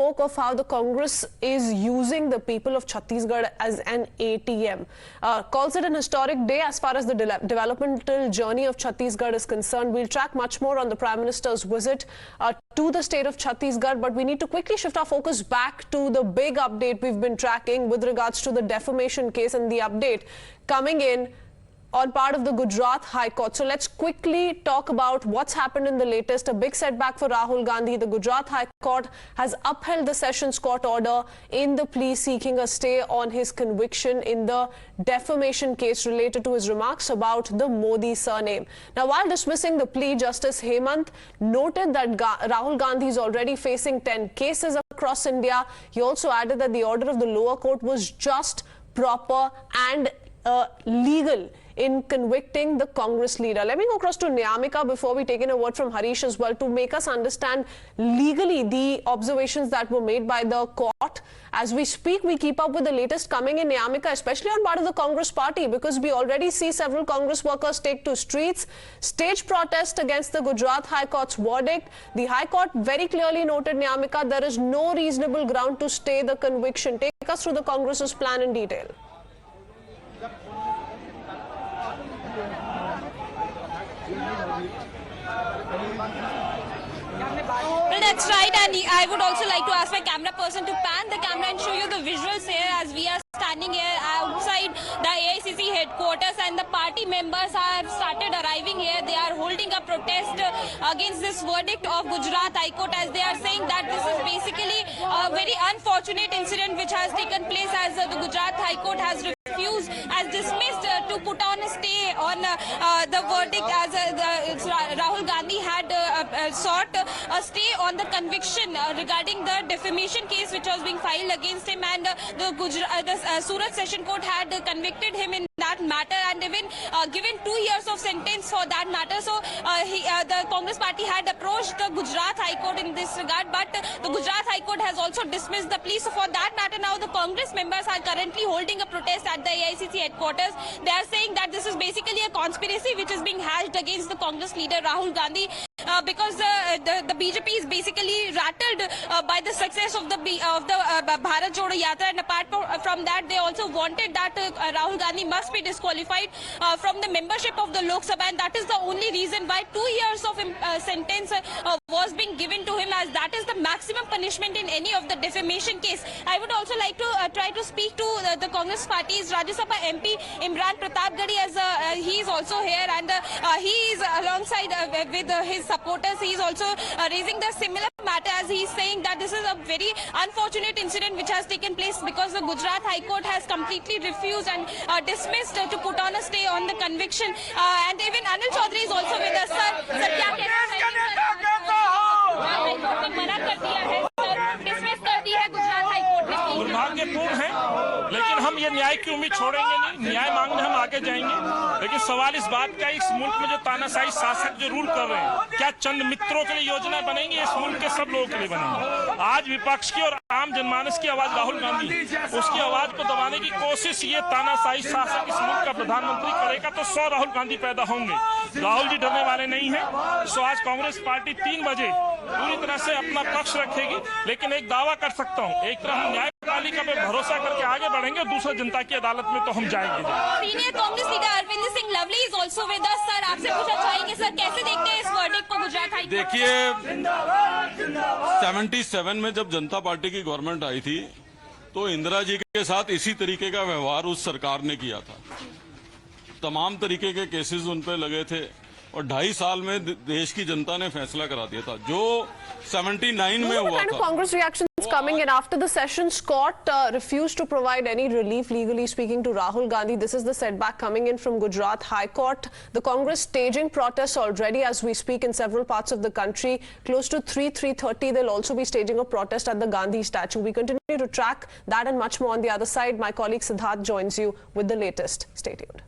of how the Congress is using the people of Chhattisgarh as an ATM. Calls it an historic day as far as the developmental journey of Chhattisgarh is concerned. We'll track much more on the Prime Minister's visit to the state of Chhattisgarh, but we need to quickly shift our focus back to the big update we've been tracking with regards to the defamation case and the update coming in on part of the Gujarat High Court. So let's quickly talk about what's happened in the latest. A big setback for Rahul Gandhi. The Gujarat High Court has upheld the Sessions Court order in the plea seeking a stay on his conviction in the defamation case related to his remarks about the Modi surname. Now, while dismissing the plea, Justice Hemant noted that Rahul Gandhi is already facing 10 cases across India. He also added that the order of the lower court was just, proper and legal in convicting the Congress leader. Let me go across to Nyamika before we take in a word from Harish as well to make us understand legally the observations that were made by the court. As we speak, we keep up with the latest coming in, Nyamika, especially on part of the Congress party, because we already see several Congress workers take to streets, stage protest against the Gujarat High Court's verdict. The High Court very clearly noted, Nyamika, there is no reasonable ground to stay the conviction. Take us through the Congress's plan in detail. Well, that's right, and I would also like to ask my camera person to pan the camera and show you the visuals here as we are standing here outside the AICC headquarters, and the party members have started arriving here. They are holding a protest against this verdict of Gujarat High Court, as they are saying that this is basically a very unfortunate incident which has taken place, as the Gujarat High Court has refused, has dismissed to put on a stay on the verdict, as Rahul Gandhi had sought a stay on the conviction regarding the defamation case which was being filed against him, and the Surat Session Court had convicted him in that matter and even given 2 years of sentence for that matter. So the Congress party had approached the Gujarat High Court in this regard, but the Gujarat High Court has also dismissed the plea. So for that matter, now the Congress members are currently holding a protest at the AICC headquarters. They are saying that this is basically a conspiracy which is being hatched against the Congress leader Rahul Gandhi, because the BJP is basically rattled by the success of the Bharat Jodo Yatra, and apart from that, they also wanted that Rahul Gandhi must be disqualified from the membership of the Lok Sabha, and that is the only reason why 2 years of sentence was being given to him, as that is the maximum punishment in any of the defamation case. I would also like to try to speak to the Congress party's Rajya Sabha MP Imran Pratapgarhi, as he is also here, and he is alongside with his supporters. He is also raising the similar matter, as he is saying that this is a very unfortunate incident which has taken place because the Gujarat High Court has completely refused and dismissed to put on a stay on the conviction. And even Anil Chaudhary is also with us. Sir, क्या कहना है? Dismiss कर दिया है Gujarat high court ने। दुर्भाग्यपूर्ण है, लेकिन हम ये न्याय की उम्मीद छोड़ेंगे नहीं। न्याय मांगने हम आगे जाएंगे, लेकिन सवाल इस बात का, इस मुल्क में जो तानाशाही शासक जो रूल कर रहे हैं, क्या चंद मित्रों के लिए योजना बनेंगी? इस मुल्क के सब लोगों के लिए बनेंगी। आज विपक्ष की और आम जनमानस की आवाज राहुल गांधी, उसकी आवाज को दबाने की कोशिश ये तानाशाही शासक इस मुल्क का प्रधानमंत्री करेगा तो 100 राहुल गांधी पैदा होंगे। राहुल जी डरने वाले नहीं है। सो आज कांग्रेस पार्टी 3 बजे पूरी तरह से अपना पक्ष रखेगी, लेकिन एक दावा कर सकता हूँ, एक तरफ हम न्यायपालिका पे भरोसा करके आगे बढ़ेंगे, दूसरा जनता की अदालत में तो हम जाएंगे। Senior Congress leader Arvind Singh Lovely is also with us. Sir, आपसे पूछना चाहेंगे, सर कैसे देखते हैं इस वर्डिक्ट को गुजरात हाई कोर्ट? देखिए, 77 में जब जनता पार्टी की गवर्नमेंट आई थी तो इंदिरा जी के साथ इसी तरीके का व्यवहार उस सरकार ने किया था। तमाम तरीके के केसेस उन पे लगे थे और 2.5 साल में देश की जनता ने फैसला करा दिया था जो 79 में हुआ था। Congress reactions coming in after the Sessions Court refused to provide any relief, legally speaking, to Rahul Gandhi. This is the setback coming in from Gujarat High Court. The Congress staging protests already as we speak in several parts of the country. Close to 3:30, they'll also be staging a protest at the Gandhi statue. We continue to track that and much more on the other side. My colleague Siddharth joins you with the latest. Stay tuned.